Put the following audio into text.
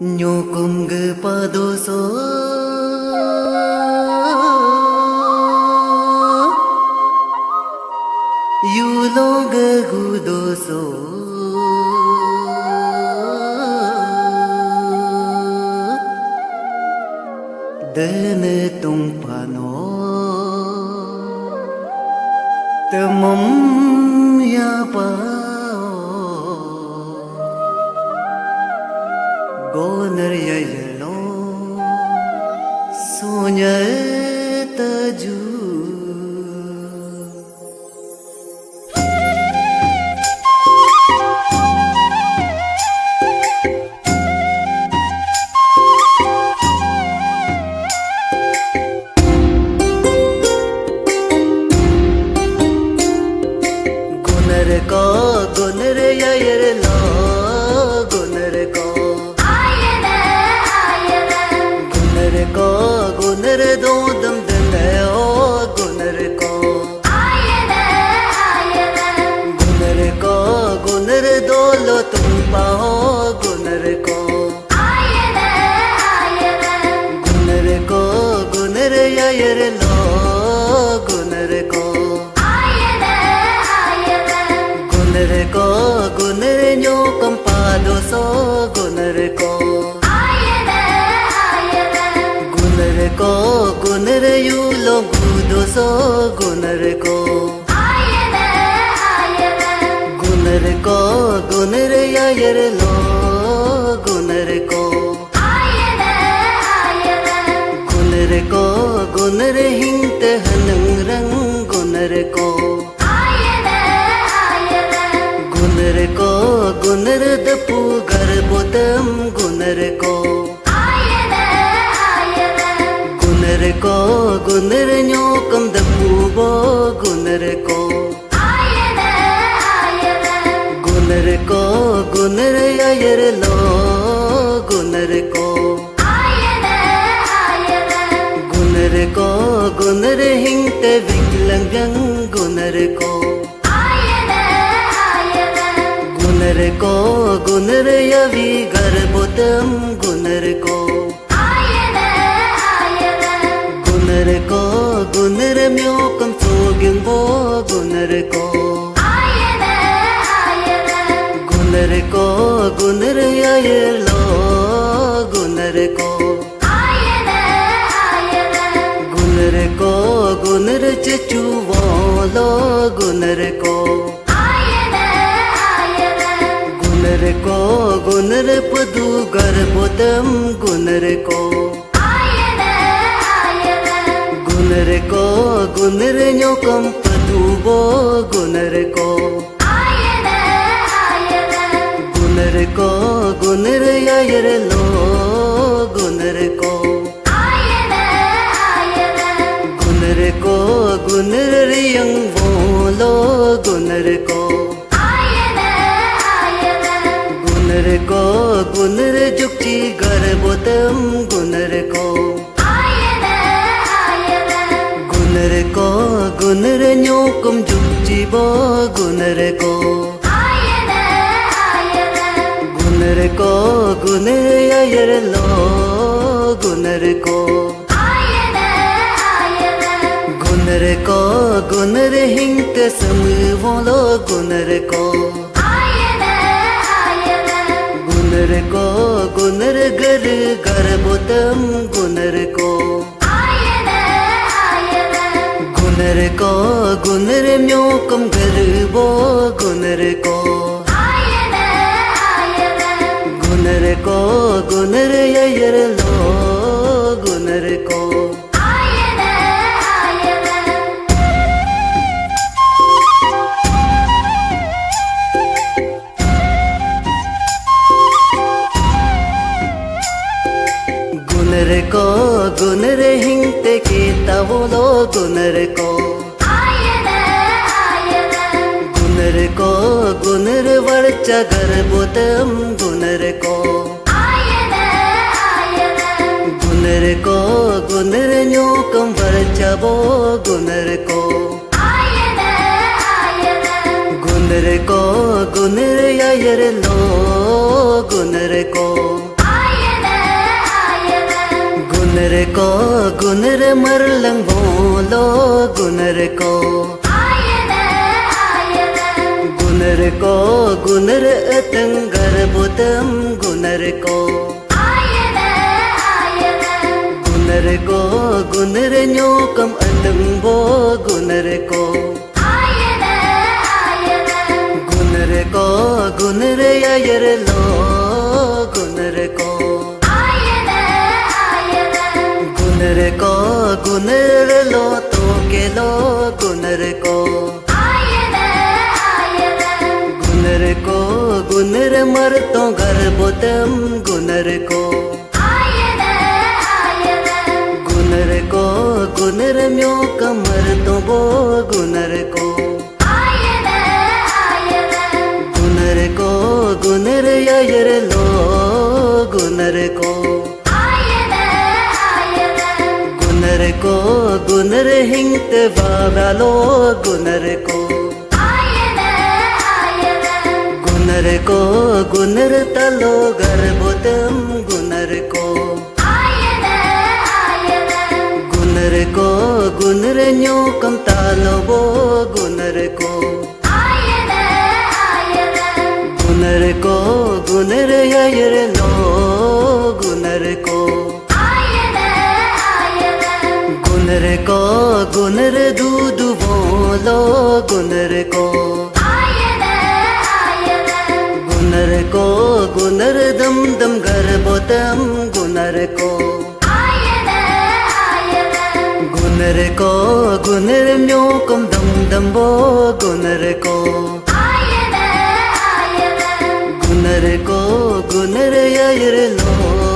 Nyokung padoso Yulong gudoso Dene tung pano Temom ya pa Goner ya yelo Sonya taju Goner ya yelo Goner ko Goner do dam dale o Goner ko Goner do lo tum pa o Goner ko Goner ya yere lo Goner ko Goner nyo kampado so Goner ko Goner yu lo gudo so Goner ko Goner ya yere lo Goner ko Goner hingte hanang rang Goner ko Goner dapu garbotam Goner ko Goner nyokam dapu bo Goner ko Goner ya yere lo Goner ko Goner hingte viklangang Goner ko Goner ya vi garbotam Goner ko Goner myokam sogim bo Goner ko Goner ya yelo Goner ko Goner chechu wolo Goner ko Goner padu garbotam Goner ko Goner nyokam padu bo Goner ko Goner ya yere lo Goner ko Goner riyang volo Goner ko Goner jukti garbotam Goner ko Goner nyokam jukti bo Goner ko Goner ya yere lo Goner ko Goner hingte samu volo Goner ko Goner gar garbotam Goner ko Goner myokam garbo Goner ko Goner ya yere lo Goner ko Goner hingte kita volo Goner ko Goner varcha garbotam Goner ko Goner nyokam varcha bo Goner ko Goner ya yere lo गुनर को गुनर मरलंग बोलो गुनर को गुनर अतंगर बुतम गुनर को गुनर न्योकम अतंबो गुनर को गुनर Yair लो गुनर को गुनर लो तो के लो गुनर को गुनर मर तो घर बोतम गुनर को गुनर म्यो कमर तो बो गुनर को गुनर यायर लो गुनर को गुनर हिंत बाबा लो गुनर को गुनर तलो गर्भोतम गुनर को गुनर न्योकम तालो बो गुनर को गुनर यायर लो गुनर को गुनर दूध बोलो गुनर को गुनर दम दम गर्भोतम गुनर को गुनर न्योकम दम दम बो गुनर को गुनर यायर लो